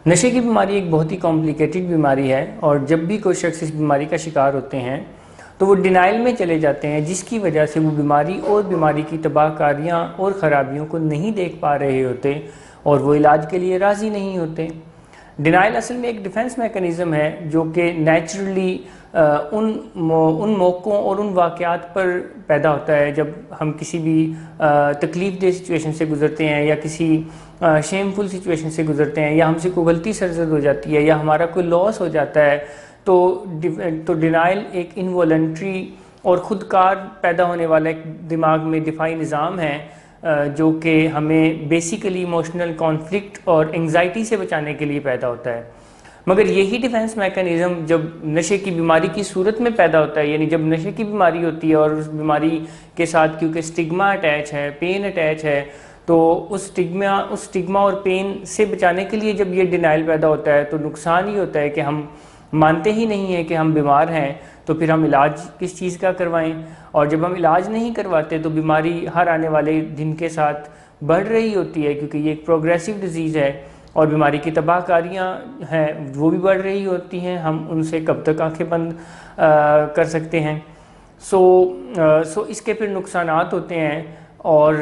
نشے کی بیماری ایک بہت ہی کمپلیکیٹڈ بیماری ہے، اور جب بھی کوئی شخص اس بیماری کا شکار ہوتے ہیں تو وہ ڈینائل میں چلے جاتے ہیں، جس کی وجہ سے وہ بیماری اور بیماری کی تباہ کاریاں اور خرابیوں کو نہیں دیکھ پا رہے ہوتے اور وہ علاج کے لیے راضی نہیں ہوتے۔ ڈینائل اصل میں ایک ڈیفنس میکنزم ہے جو کہ نیچرلی ان موقعوں اور ان واقعات پر پیدا ہوتا ہے جب ہم کسی بھی تکلیف دہ سچویشن سے گزرتے ہیں یا کسی شیمفل سچویشن سے گزرتے ہیں، یا ہم سے کوئی غلطی سرزد ہو جاتی ہے یا ہمارا کوئی لاس ہو جاتا ہے، تو ڈینائل ایک انوالنٹری اور خود کار پیدا ہونے والا ایک دماغ میں دفاعی نظام ہے جو کہ ہمیں بیسیکلی ایموشنل کانفلکٹ اور انگزائٹی سے بچانے کے لیے پیدا ہوتا ہے۔ مگر یہی ڈیفنس میکنزم جب نشے کی بیماری کی صورت میں پیدا ہوتا ہے، یعنی جب نشے کی بیماری ہوتی ہے اور اس بیماری کے ساتھ کیونکہ سٹگما اٹیچ ہے، پین اٹیچ ہے، تو اس سٹگما اور پین سے بچانے کے لیے جب یہ ڈینائل پیدا ہوتا ہے تو نقصان ہی ہوتا ہے کہ ہم مانتے ہی نہیں ہیں کہ ہم بیمار ہیں، تو پھر ہم علاج کس چیز کا کروائیں، اور جب ہم علاج نہیں کرواتے تو بیماری ہر آنے والے دن کے ساتھ بڑھ رہی ہوتی ہے، کیونکہ یہ ایک پروگریسو ڈیزیز ہے اور بیماری کی تباہ کاریاں ہیں وہ بھی بڑھ رہی ہوتی ہیں، ہم ان سے کب تک آنکھیں بند کر سکتے ہیں۔ سو اس کے پھر نقصانات ہوتے ہیں، اور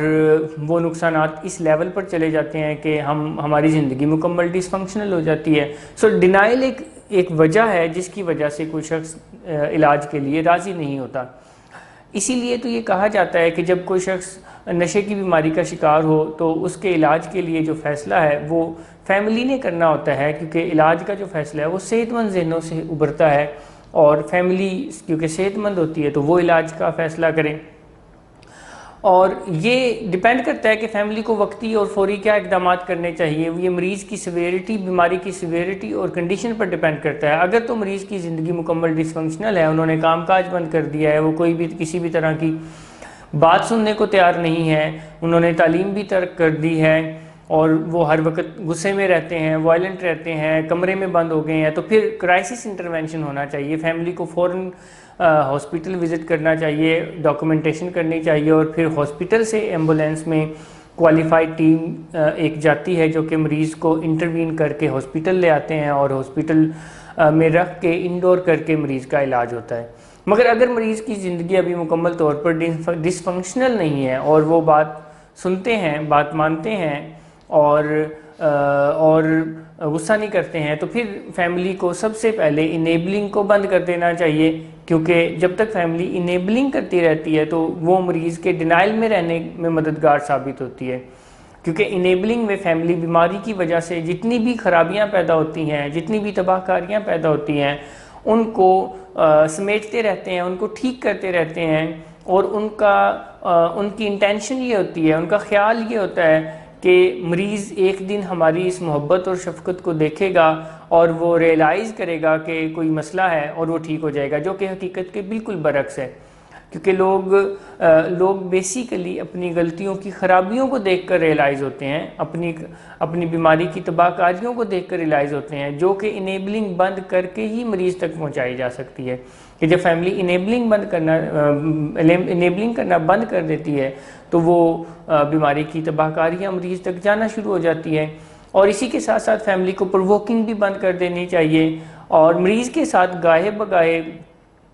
وہ نقصانات اس لیول پر چلے جاتے ہیں کہ ہماری زندگی مکمل ڈس فنکشنل ہو جاتی ہے۔ سو ڈینائل ایک وجہ ہے جس کی وجہ سے کوئی شخص علاج کے لیے راضی نہیں ہوتا۔ اسی لیے تو یہ کہا جاتا ہے کہ جب کوئی شخص نشے کی بیماری کا شکار ہو تو اس کے علاج کے لیے جو فیصلہ ہے وہ فیملی نے کرنا ہوتا ہے، کیونکہ علاج کا جو فیصلہ ہے وہ صحت مند ذہنوں سے ابھرتا ہے، اور فیملی کیونکہ صحت مند ہوتی ہے تو وہ علاج کا فیصلہ کریں۔ اور یہ ڈیپینڈ کرتا ہے کہ فیملی کو وقتی اور فوری کیا اقدامات کرنے چاہیے، یہ مریض کی سیویرٹی، بیماری کی سیویرٹی اور کنڈیشن پر ڈیپینڈ کرتا ہے۔ اگر تو مریض کی زندگی مکمل ڈس فنکشنل ہے، انہوں نے کام کاج بند کر دیا ہے، وہ کوئی بھی کسی بھی طرح کی بات سننے کو تیار نہیں ہے، انہوں نے تعلیم بھی ترک کر دی ہے، اور وہ ہر وقت غصے میں رہتے ہیں، وائلنٹ رہتے ہیں، کمرے میں بند ہو گئے ہیں، تو پھر کرائسس انٹرونشن ہونا چاہیے، فیملی کو فوراً ہاسپٹل وزٹ کرنا چاہیے، ڈاکومنٹیشن کرنی چاہیے، اور پھر ہاسپٹل سے ایمبولینس میں کوالیفائڈ ٹیم ایک جاتی ہے جو کہ مریض کو انٹروین کر کے ہاسپٹل لے آتے ہیں، اور ہاسپٹل میں رکھ کے انڈور کر کے مریض کا علاج ہوتا ہے۔ مگر اگر مریض کی زندگی ابھی مکمل طور پر ڈس فنکشنل نہیں ہے اور وہ بات سنتے ہیں، بات مانتے ہیں اور غصہ نہیں کرتے ہیں، تو پھر فیملی کو سب سے پہلے انیبلنگ کو بند کر دینا چاہیے، کیونکہ جب تک فیملی انیبلنگ کرتی رہتی ہے تو وہ مریض کے ڈینائل میں رہنے میں مددگار ثابت ہوتی ہے، کیونکہ انیبلنگ میں فیملی بیماری کی وجہ سے جتنی بھی خرابیاں پیدا ہوتی ہیں، جتنی بھی تباہ کاریاں پیدا ہوتی ہیں، ان کو سمیٹتے رہتے ہیں، ان کو ٹھیک کرتے رہتے ہیں، اور ان کی انٹینشن یہ ہوتی ہے، ان کا خیال یہ ہوتا ہے کہ مریض ایک دن ہماری اس محبت اور شفقت کو دیکھے گا اور وہ ریئلائز کرے گا کہ کوئی مسئلہ ہے اور وہ ٹھیک ہو جائے گا، جو کہ حقیقت کے بالکل برعکس ہے، کیونکہ لوگ بیسیکلی اپنی غلطیوں کی خرابیوں کو دیکھ کر ریئلائز ہوتے ہیں، اپنی بیماری کی تباہ کاریوں کو دیکھ کر ریئلائز ہوتے ہیں، جو کہ انیبلنگ بند کر کے ہی مریض تک پہنچائی جا سکتی ہے، کہ جب فیملی انیبلنگ کرنا بند کر دیتی ہے تو وہ بیماری کی تباہ کاریاں مریض تک جانا شروع ہو جاتی ہے۔ اور اسی کے ساتھ ساتھ فیملی کو پرووکنگ بھی بند کر دینی چاہیے، اور مریض کے ساتھ گاہے بگاہے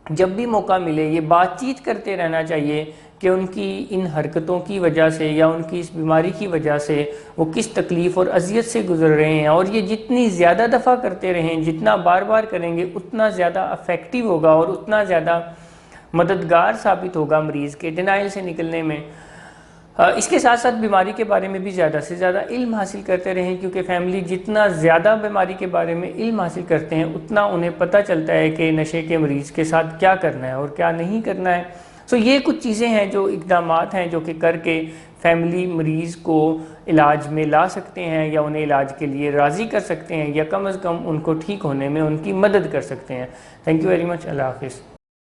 جب بھی موقع ملے یہ بات چیت کرتے رہنا چاہیے کہ ان کی ان حرکتوں کی وجہ سے یا ان کی اس بیماری کی وجہ سے وہ کس تکلیف اور اذیت سے گزر رہے ہیں، اور یہ جتنی زیادہ دفعہ کرتے رہیں، جتنا بار بار کریں گے اتنا زیادہ افیکٹو ہوگا اور اتنا زیادہ مددگار ثابت ہوگا مریض کے ڈینائل سے نکلنے میں۔ اس کے ساتھ ساتھ بیماری کے بارے میں بھی زیادہ سے زیادہ علم حاصل کرتے رہیں، کیونکہ فیملی جتنا زیادہ بیماری کے بارے میں علم حاصل کرتے ہیں اتنا انہیں پتہ چلتا ہے کہ نشے کے مریض کے ساتھ کیا کرنا ہے اور کیا نہیں کرنا ہے۔ یہ کچھ چیزیں ہیں جو اقدامات ہیں جو کہ کر کے فیملی مریض کو علاج میں لا سکتے ہیں، یا انہیں علاج کے لیے راضی کر سکتے ہیں، یا کم از کم ان کو ٹھیک ہونے میں ان کی مدد کر سکتے ہیں۔ تھینک یو ویری مچ، اللہ حافظ۔